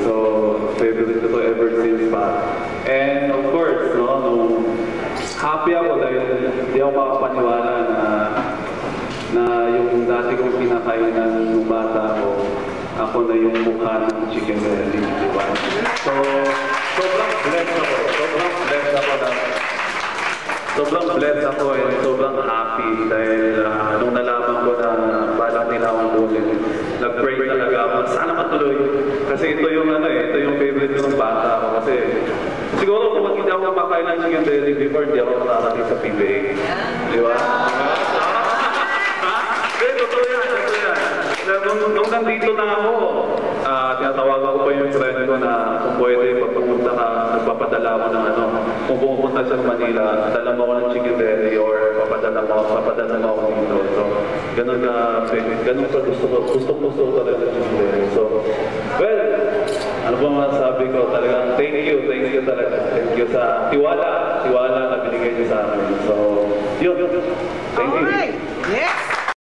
So, favorite ko to ever since pa. And of course, no, happy ako dahil di ako makapaniwala na yung dati kong pinakainan nung bata ako na yung mukha ng chicken belly, di ba? So, sobrang blessed ako. Sobrang blessed ako and sobrang happy dahil nung nalaman ko na balak nila akong bunin, nag-pray talaga ako, sana matuloy. Kasi ito yung ito yung favorite ko ng bata ako. Kasi siguro kung hindi ako makain ng chicken belly before, hindi ako nakarating sa PBA. Di ba? Totoo yan. Nung nandito na ako, tinatawagan ko pa yung friend ko na kung pwede, pag pumunta ka, nagpapadala ako ng kung pumunta sa Manila, dala mo ako ng chicken belly or papadala mo ako dito. So, ganun ka gusto ko talaga ng chicken belly. So, well, ano ba masasabi ko? Talagang thank you talaga. Thank you sa tiwala na binigay niyo sa amin. So, yun. Thank you.